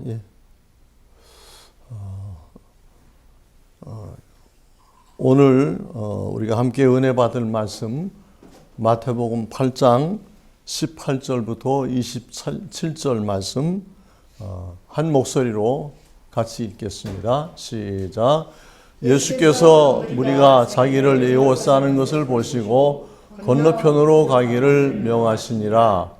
예. 오늘 우리가 함께 은혜 받을 말씀 마태복음 8장 18절부터 27절 말씀 한 목소리로 같이 읽겠습니다. 시작. 예수께서 무리가 자기를 에워싸는 것을 보시고 건너편으로 가기를 명하시니라.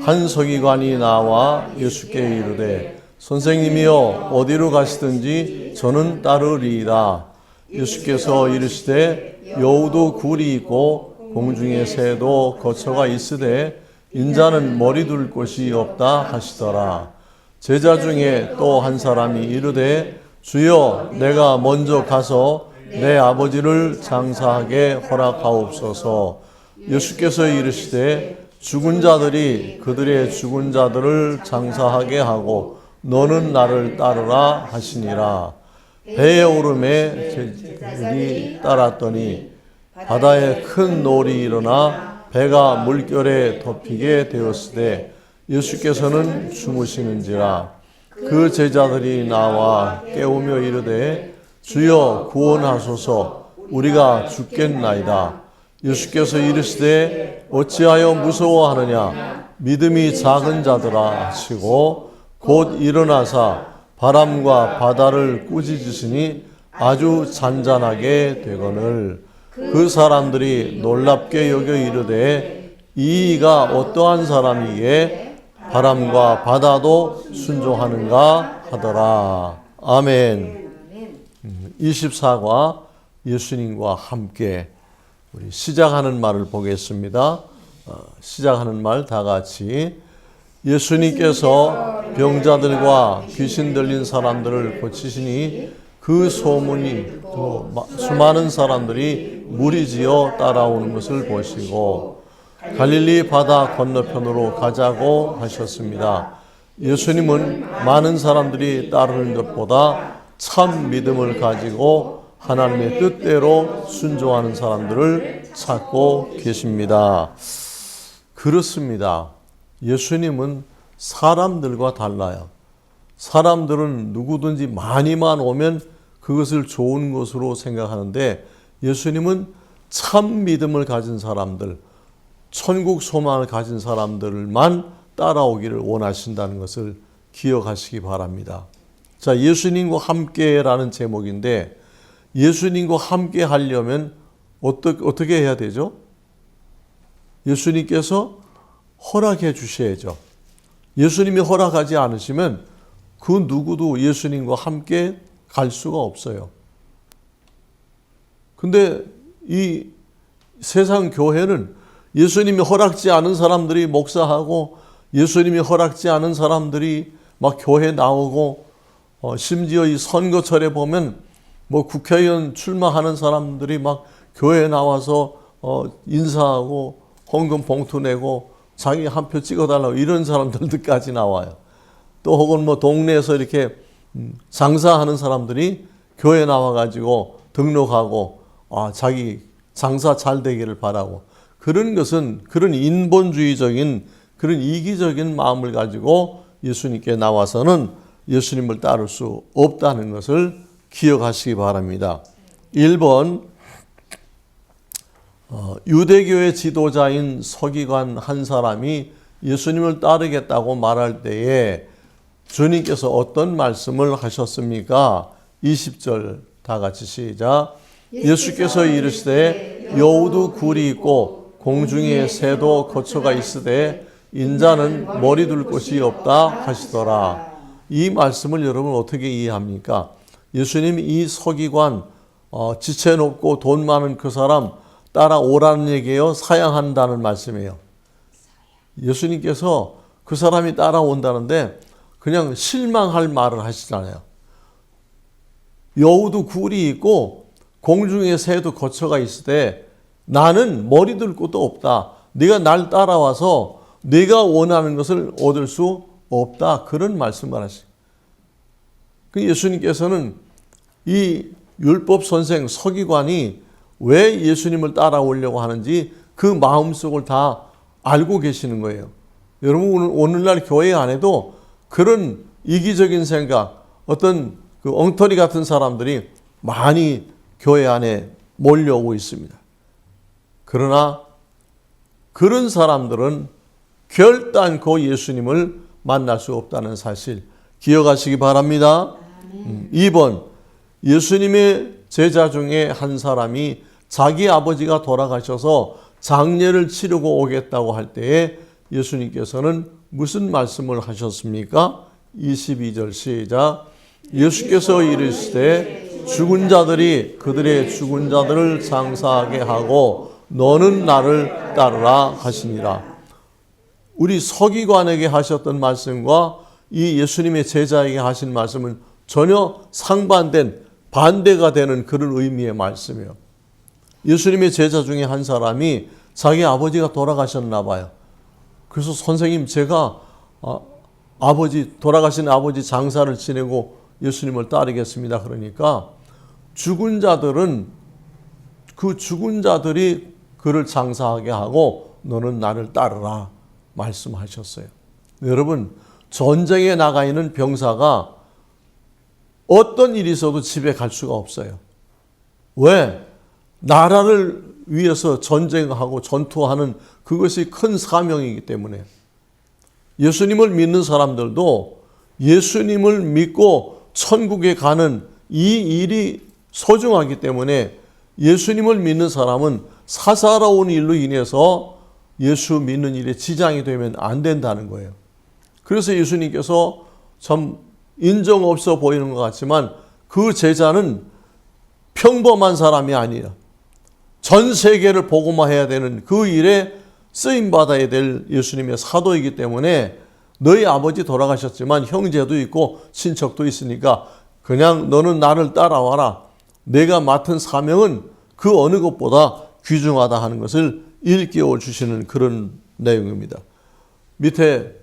한 서기관이 나와 예수께 이르되 선생님이여 어디로 가시든지 저는 따르리이다. 예수께서 이르시되 여우도 굴이 있고 공중에 새도 거처가 있으되 인자는 머리 둘 곳이 없다 하시더라. 제자 중에 또 한 사람이 이르되 주여 내가 먼저 가서 내 아버지를 장사하게 허락하옵소서. 예수께서 이르시되 죽은 자들이 그들의 죽은 자들을 장사하게 하고 너는 나를 따르라 하시니라. 배에 오름에 제자들이 따랐더니 바다에 큰 노을이 일어나 배가 물결에 덮이게 되었으되 예수께서는 주무시는지라. 그 제자들이 나와 깨우며 이르되 주여 구원하소서 우리가 죽겠나이다. 예수께서 이르시되 어찌하여 무서워하느냐 믿음이 작은 자들아 하시고 곧 일어나사 바람과 바다를 꾸짖으시니 아주 잔잔하게 되거늘 그 사람들이 놀랍게 여겨 이르되 이가 어떠한 사람이기에 바람과 바다도 순종하는가 하더라. 아멘. 24과 예수님과 함께 우리 시작하는 말을 보겠습니다. 시작하는 말 다 같이. 예수님께서 병자들과 귀신 들린 사람들을 고치시니 그 소문이 수많은 사람들이 무리지어 따라오는 것을 보시고 갈릴리 바다 건너편으로 가자고 하셨습니다. 예수님은 많은 사람들이 따르는 것보다 참 믿음을 가지고 하나님의 뜻대로 순종하는 사람들을 찾고 계십니다. 그렇습니다. 예수님은 사람들과 달라요. 사람들은 누구든지 많이만 오면 그것을 좋은 것으로 생각하는데 예수님은 참 믿음을 가진 사람들, 천국 소망을 가진 사람들만 따라오기를 원하신다는 것을 기억하시기 바랍니다. 자, 예수님과 함께라는 제목인데 예수님과 함께 하려면 어떻게 해야 되죠? 예수님께서 허락해 주셔야죠. 예수님이 허락하지 않으시면 그 누구도 예수님과 함께 갈 수가 없어요. 근데 이 세상 교회는 예수님이 허락지 않은 사람들이 목사하고 예수님이 허락지 않은 사람들이 막 교회 나오고 심지어 이 선거철에 보면 뭐 국회의원 출마하는 사람들이 막 교회에 나와서 인사하고 헌금 봉투 내고 자기 한 표 찍어달라고 이런 사람들까지 나와요. 또 혹은 뭐 동네에서 이렇게 장사하는 사람들이 교회 나와가지고 등록하고 자기 장사 잘 되기를 바라고 그런 것은 그런 인본주의적인 그런 이기적인 마음을 가지고 예수님께 나와서는 예수님을 따를 수 없다는 것을 기억하시기 바랍니다. 1번 유대교의 지도자인 서기관 한 사람이 예수님을 따르겠다고 말할 때에 주님께서 어떤 말씀을 하셨습니까? 20절 다 같이 시작. 예수께서 이르시되 여우도 굴이 있고 공중에 새도 거처가 있으되 인자는 머리 둘 곳이 없다 하시더라. 이 말씀을 여러분 어떻게 이해합니까? 예수님이 이 서기관 지체 높고 돈 많은 그 사람 따라오라는 얘기예요? 사양한다는 말씀이에요? 예수님께서 그 사람이 따라온다는데 그냥 실망할 말을 하시잖아요. 여우도 굴이 있고 공중에 새도 거처가 있으되 나는 머리 둘 곳도 없다. 네가 날 따라와서 네가 원하는 것을 얻을 수 없다. 그런 말씀을 하시죠. 예수님께서는 이 율법 선생 서기관이 왜 예수님을 따라오려고 하는지 그 마음속을 다 알고 계시는 거예요. 여러분 오늘날 교회 안에도 그런 이기적인 생각, 어떤 그 엉터리 같은 사람들이 많이 교회 안에 몰려오고 있습니다. 그러나 그런 사람들은 결단코 예수님을 만날 수 없다는 사실 기억하시기 바랍니다. 2번, 예수님의 제자 중에 한 사람이 자기 아버지가 돌아가셔서 장례를 치르고 오겠다고 할 때에 예수님께서는 무슨 말씀을 하셨습니까? 22절 시작. 예수께서 이르시되 죽은 자들이 그들의 죽은 자들을 장사하게 하고 너는 나를 따르라 하시니라. 우리 서기관에게 하셨던 말씀과 이 예수님의 제자에게 하신 말씀은 전혀 상반된 반대가 되는 그런 의미의 말씀이에요. 예수님의 제자 중에 한 사람이 자기 아버지가 돌아가셨나 봐요. 그래서 선생님 제가 돌아가신 아버지 장사를 지내고 예수님을 따르겠습니다. 그러니까 죽은 자들은 그 죽은 자들이 그를 장사하게 하고 너는 나를 따르라 말씀하셨어요. 여러분, 전쟁에 나가 있는 병사가 어떤 일이 있어도 집에 갈 수가 없어요. 왜? 나라를 위해서 전쟁하고 전투하는 그것이 큰 사명이기 때문에. 예수님을 믿는 사람들도 예수님을 믿고 천국에 가는 이 일이 소중하기 때문에 예수님을 믿는 사람은 사사로운 일로 인해서 예수 믿는 일에 지장이 되면 안 된다는 거예요. 그래서 예수님께서 참 인정 없어 보이는 것 같지만 그 제자는 평범한 사람이 아니에요. 전 세계를 복음화해야 되는 그 일에 쓰임받아야 될 예수님의 사도이기 때문에 너희 아버지 돌아가셨지만 형제도 있고 친척도 있으니까 그냥 너는 나를 따라와라. 내가 맡은 사명은 그 어느 것보다 귀중하다 하는 것을 일깨워 주시는 그런 내용입니다. 밑에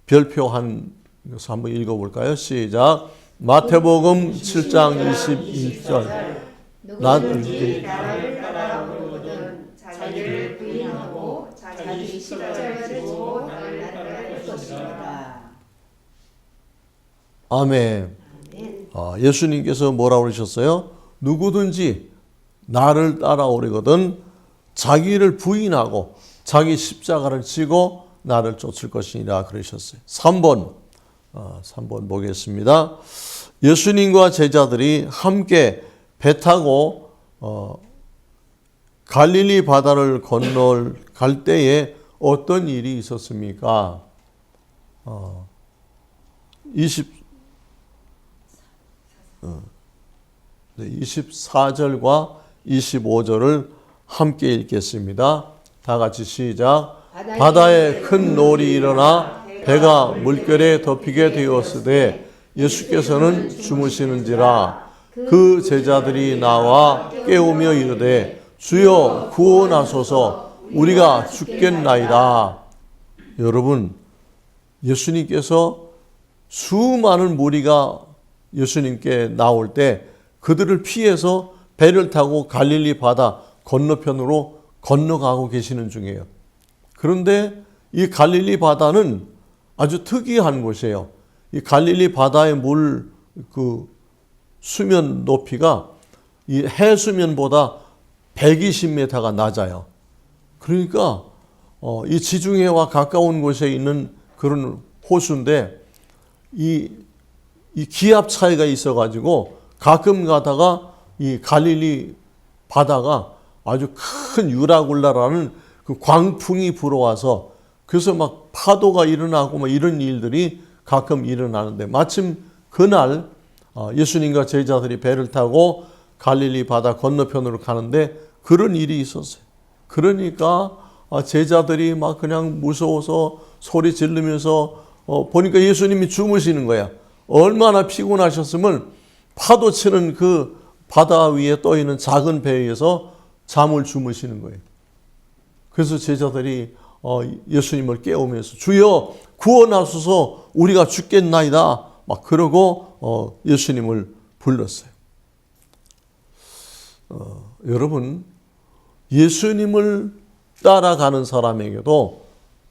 별표 한 것을 한번 읽어볼까요? 시작. 마태복음 7장 21절. 누구든지 나를 따라오거든 자기를 부인하고 자기 십자가를 지고 나를 따를 것입니다. 아멘. 예수님께서 뭐라고 그러셨어요? 누구든지 나를 따라오려거든 자기를 부인하고 자기 십자가를 지고 나를 쫓을 것이니라 그러셨어요. 3번 보겠습니다. 예수님과 제자들이 함께 배 타고 갈릴리 바다를 건널 때에 어떤 일이 있었습니까? 24절과 25절을 함께 읽겠습니다. 다 같이 시작. 바다에 큰 놀이 일어나 배가 물결에 덮이게 되었으되 예수께서는 주무시는지라. 그 제자들이 나와 깨우며 이르되 주여 구원하소서 우리가 죽겠나이다. 여러분, 예수님께서 수많은 무리가 예수님께 나올 때 그들을 피해서 배를 타고 갈릴리 바다 건너편으로 건너가고 계시는 중이에요. 그런데 이 갈릴리 바다는 아주 특이한 곳이에요. 이 갈릴리 바다의 수면 높이가 이 해수면보다 120m가 낮아요. 그러니까 이 지중해와 가까운 곳에 있는 그런 호수인데 이 기압 차이가 있어가지고 가끔 가다가 이 갈릴리 바다가 아주 큰 유라굴라라는 그 광풍이 불어와서 그래서 막 파도가 일어나고 막 이런 일들이 가끔 일어나는데 마침 그날 예수님과 제자들이 배를 타고 갈릴리 바다 건너편으로 가는데 그런 일이 있었어요. 그러니까 제자들이 막 그냥 무서워서 소리 지르면서 보니까 예수님이 주무시는 거야. 얼마나 피곤하셨으면 파도 치는 그 바다 위에 떠 있는 작은 배에서 잠을 주무시는 거예요. 그래서 제자들이 예수님을 깨우면서 주여 구원하소서 우리가 죽겠나이다 막 그러고 예수님을 불렀어요. 여러분, 예수님을 따라가는 사람에게도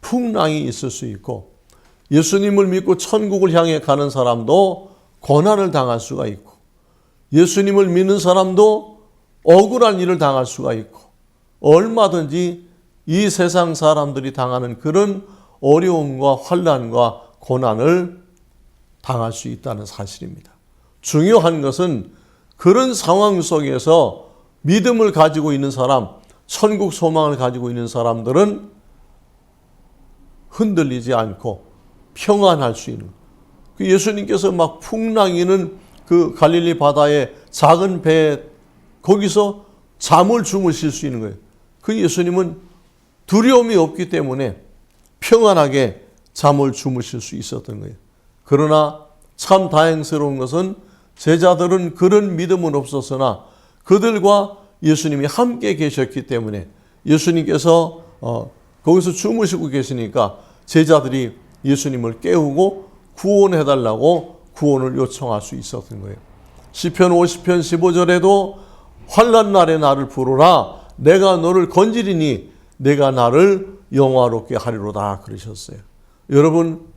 풍랑이 있을 수 있고 예수님을 믿고 천국을 향해 가는 사람도 고난을 당할 수가 있고, 예수님을 믿는 사람도 억울한 일을 당할 수가 있고, 얼마든지 이 세상 사람들이 당하는 그런 어려움과 환난과 고난을 당할 수 있다는 사실입니다. 중요한 것은 그런 상황 속에서 믿음을 가지고 있는 사람, 천국 소망을 가지고 있는 사람들은 흔들리지 않고 평안할 수 있는, 예수님께서 막 풍랑이는 그 갈릴리 바다의 작은 배, 거기서 잠을 주무실 수 있는 거예요. 그 예수님은 두려움이 없기 때문에 평안하게 잠을 주무실 수 있었던 거예요. 그러나 참 다행스러운 것은 제자들은 그런 믿음은 없었으나 그들과 예수님이 함께 계셨기 때문에, 예수님께서 거기서 주무시고 계시니까 제자들이 예수님을 깨우고 구원해달라고 구원을 요청할 수 있었던 거예요. 시편 50편 15절에도 환난 날에 나를 부르라, 내가 너를 건지리니 내가 나를 영화롭게 하리로다 그러셨어요. 여러분,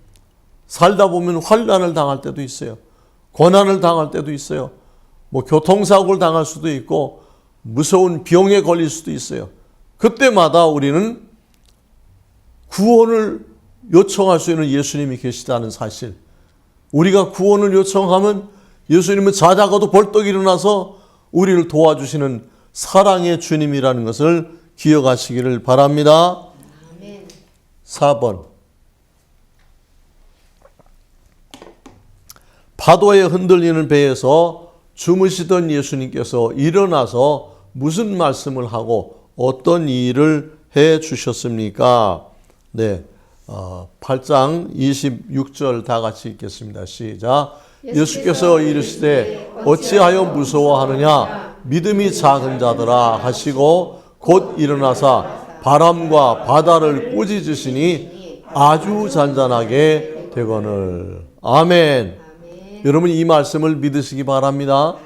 살다 보면 환난을 당할 때도 있어요. 고난을 당할 때도 있어요. 교통사고를 당할 수도 있고 무서운 병에 걸릴 수도 있어요. 그때마다 우리는 구원을 요청할 수 있는 예수님이 계시다는 사실, 우리가 구원을 요청하면 예수님은 자다가도 벌떡 일어나서 우리를 도와주시는 사랑의 주님이라는 것을 기억하시기를 바랍니다. 아멘. 4번, 파도에 흔들리는 배에서 주무시던 예수님께서 일어나서 무슨 말씀을 하고 어떤 일을 해 주셨습니까? 네, 8장 26절 다 같이 읽겠습니다. 시작. 예수께서 이르시되 어찌하여 무서워하느냐, 믿음이 작은 자들아 하시고 곧 일어나사 바람과 바다를 꾸짖으시니 아주 잔잔하게 되거늘. 아멘. 여러분, 이 말씀을 믿으시기 바랍니다.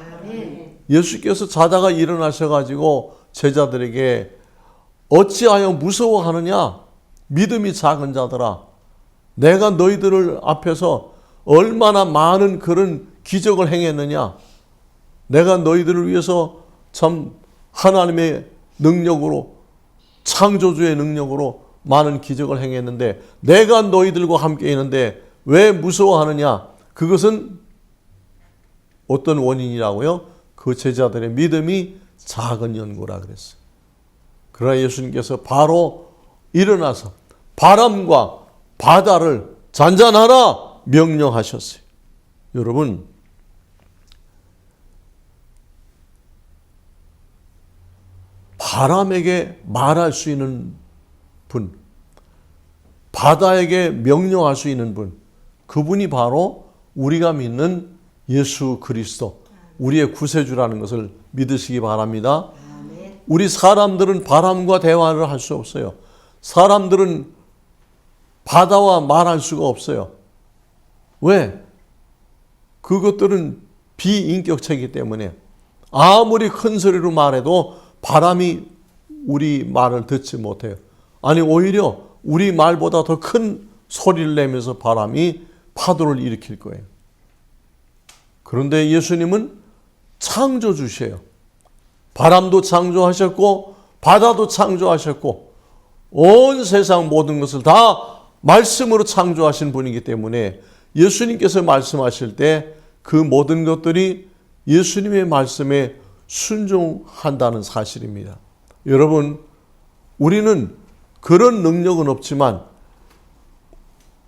예수께서 자다가 일어나셔가지고 제자들에게 어찌하여 무서워하느냐, 믿음이 작은 자들아, 내가 너희들을 앞에서 얼마나 많은 그런 기적을 행했느냐, 내가 너희들을 위해서 참 하나님의 능력으로, 창조주의 능력으로 많은 기적을 행했는데 내가 너희들과 함께 있는데 왜 무서워하느냐. 그것은 어떤 원인이라고요? 그 제자들의 믿음이 작은 연고라 그랬어요. 그러나 예수님께서 바로 일어나서 바람과 바다를 잔잔하라 명령하셨어요. 여러분, 바람에게 말할 수 있는 분, 바다에게 명령할 수 있는 분, 그분이 바로 우리가 믿는 예수 그리스도, 우리의 구세주라는 것을 믿으시기 바랍니다. 우리 사람들은 바람과 대화를 할 수 없어요. 사람들은 바다와 말할 수가 없어요. 왜? 그것들은 비인격체이기 때문에 아무리 큰 소리로 말해도 바람이 우리 말을 듣지 못해요. 아니, 오히려 우리 말보다 더 큰 소리를 내면서 바람이 파도를 일으킬 거예요. 그런데 예수님은 창조주시에요. 바람도 창조하셨고 바다도 창조하셨고 온 세상 모든 것을 다 말씀으로 창조하신 분이기 때문에 예수님께서 말씀하실 때 그 모든 것들이 예수님의 말씀에 순종한다는 사실입니다. 여러분, 우리는 그런 능력은 없지만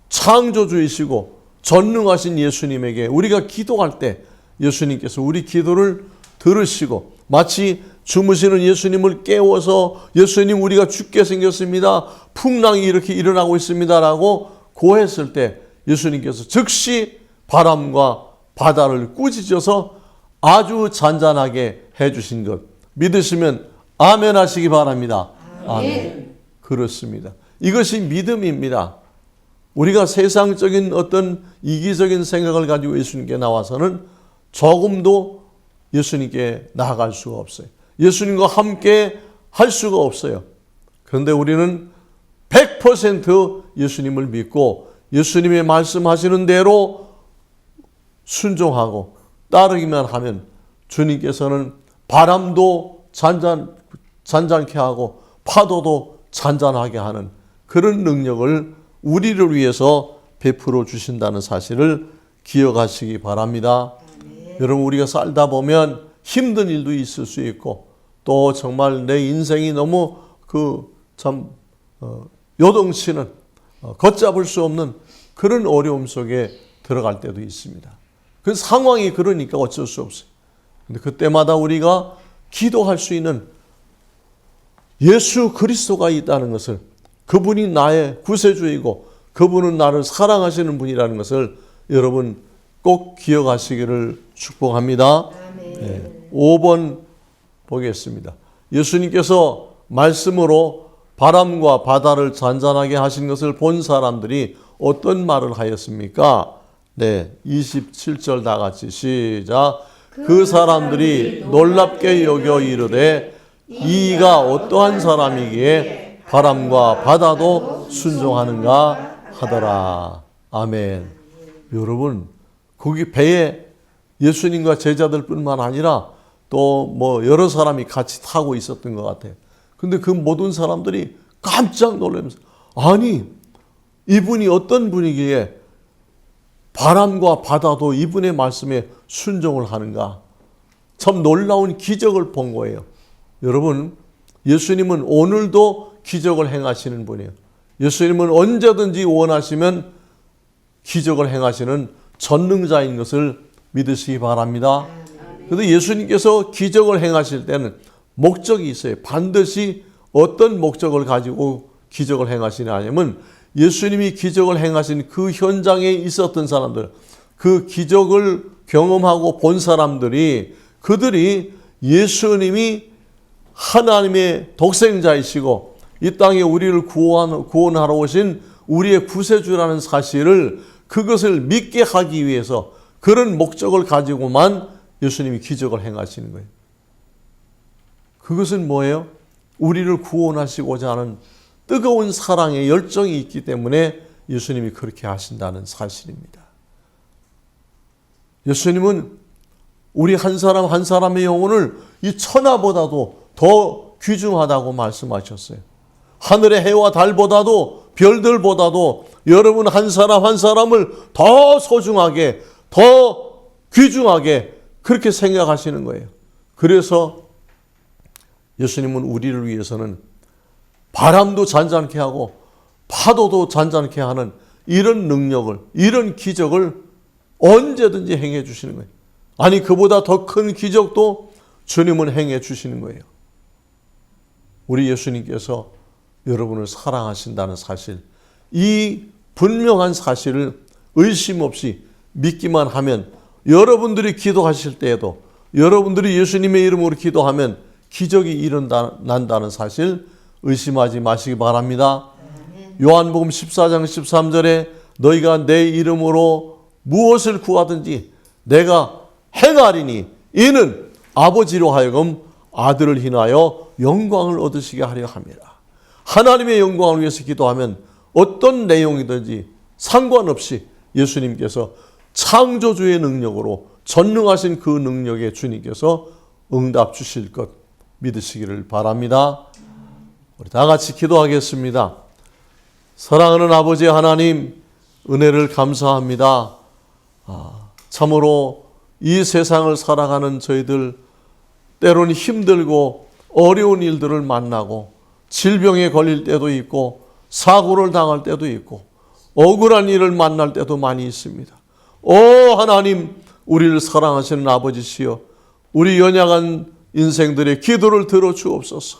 창조주이시고 전능하신 예수님에게 우리가 기도할 때 예수님께서 우리 기도를 들으시고, 마치 주무시는 예수님을 깨워서 예수님, 우리가 죽게 생겼습니다, 풍랑이 이렇게 일어나고 있습니다라고 고했을 때 예수님께서 즉시 바람과 바다를 꾸짖어서 아주 잔잔하게 해주신 것 믿으시면 아멘 하시기 바랍니다. 아멘. 그렇습니다. 이것이 믿음입니다. 우리가 세상적인 어떤 이기적인 생각을 가지고 예수님께 나와서는 조금도 예수님께 나아갈 수가 없어요. 예수님과 함께 할 수가 없어요. 그런데 우리는 100% 예수님을 믿고 예수님의 말씀하시는 대로 순종하고 따르기만 하면 주님께서는 바람도 잔잔케 하고 파도도 잔잔하게 하는 그런 능력을 우리를 위해서 베풀어 주신다는 사실을 기억하시기 바랍니다. 여러분, 우리가 살다 보면 힘든 일도 있을 수 있고 또 정말 내 인생이 너무 요동치는 걷잡을 수 없는 그런 어려움 속에 들어갈 때도 있습니다. 그 상황이 그러니까 어쩔 수 없어요. 근데 그때마다 우리가 기도할 수 있는 예수 그리스도가 있다는 것을, 그분이 나의 구세주이고 그분은 나를 사랑하시는 분이라는 것을 여러분 꼭 기억하시기를 축복합니다. 네, 5번 보겠습니다. 예수님께서 말씀으로 바람과 바다를 잔잔하게 하신 것을 본 사람들이 어떤 말을 하였습니까? 네, 27절 다 같이 시작. 그 사람들이 놀랍게 여겨 이르되 이가 어떠한 사람이기에 바람과 바다도 순종하는가 하더라. 아멘. 여러분, 거기 배에 예수님과 제자들 뿐만 아니라 또 여러 사람이 같이 타고 있었던 것 같아요. 근데 그 모든 사람들이 깜짝 놀라면서, 아니, 이분이 어떤 분이기에 바람과 바다도 이분의 말씀에 순종을 하는가? 참 놀라운 기적을 본 거예요. 여러분, 예수님은 오늘도 기적을 행하시는 분이에요. 예수님은 언제든지 원하시면 기적을 행하시는 전능자인 것을 믿으시기 바랍니다. 그래서 예수님께서 기적을 행하실 때는 목적이 있어요. 반드시 어떤 목적을 가지고 기적을 행하시냐 하면, 예수님이 기적을 행하신 그 현장에 있었던 사람들, 그 기적을 경험하고 본 사람들이, 그들이 예수님이 하나님의 독생자이시고 이 땅에 우리를 구원하러 오신 우리의 구세주라는 사실을, 그것을 믿게 하기 위해서 그런 목적을 가지고만 예수님이 기적을 행하시는 거예요. 그것은 뭐예요? 우리를 구원하시고자 하는 뜨거운 사랑의 열정이 있기 때문에 예수님이 그렇게 하신다는 사실입니다. 예수님은 우리 한 사람 한 사람의 영혼을 이 천하보다도 더 귀중하다고 말씀하셨어요. 하늘의 해와 달보다도, 별들보다도 여러분 한 사람 한 사람을 더 소중하게, 더 귀중하게 그렇게 생각하시는 거예요. 그래서 예수님은 우리를 위해서는 바람도 잔잔케 하고 파도도 잔잔케 하는 이런 능력을, 이런 기적을 언제든지 행해 주시는 거예요. 아니, 그보다 더 큰 기적도 주님은 행해 주시는 거예요. 우리 예수님께서 여러분을 사랑하신다는 사실, 이 분명한 사실을 의심 없이 믿기만 하면, 여러분들이 기도하실 때에도, 여러분들이 예수님의 이름으로 기도하면 기적이 일어난다는 사실 의심하지 마시기 바랍니다. 요한복음 14장 13절에 너희가 내 이름으로 무엇을 구하든지 내가 행하리니 이는 아버지로 하여금 아들을 인하여 영광을 얻으시게 하려 함이라. 하나님의 영광을 위해서 기도하면 어떤 내용이든지 상관없이 예수님께서 창조주의 능력으로, 전능하신 그 능력에 주님께서 응답 주실 것 믿으시기를 바랍니다. 우리 다 같이 기도하겠습니다. 사랑하는 아버지 하나님, 은혜를 감사합니다. 참으로 이 세상을 살아가는 저희들, 때로는 힘들고 어려운 일들을 만나고 질병에 걸릴 때도 있고 사고를 당할 때도 있고 억울한 일을 만날 때도 많이 있습니다. 오 하나님, 우리를 사랑하시는 아버지시여, 우리 연약한 인생들의 기도를 들어주옵소서.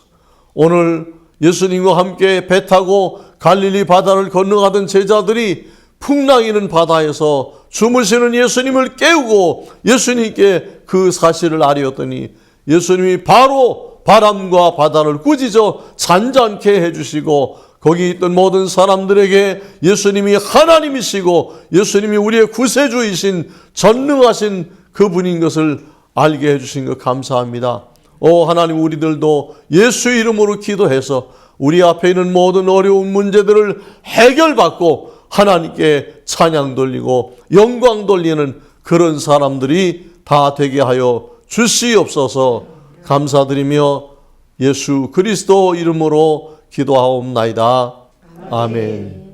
오늘 예수님과 함께 배 타고 갈릴리 바다를 건너가던 제자들이 풍랑이는 바다에서 주무시는 예수님을 깨우고 예수님께 그 사실을 알렸더니 예수님이 바로 바람과 바다를 꾸짖어 잔잔케 해주시고, 거기 있던 모든 사람들에게 예수님이 하나님이시고 예수님이 우리의 구세주이신 전능하신 그분인 것을 알게 해주신 것 감사합니다. 오 하나님, 우리들도 예수 이름으로 기도해서 우리 앞에 있는 모든 어려운 문제들을 해결받고 하나님께 찬양 돌리고 영광 돌리는 그런 사람들이 다 되게 하여 주시옵소서. 감사드리며 예수 그리스도 이름으로 기도하옵나이다. 아멘.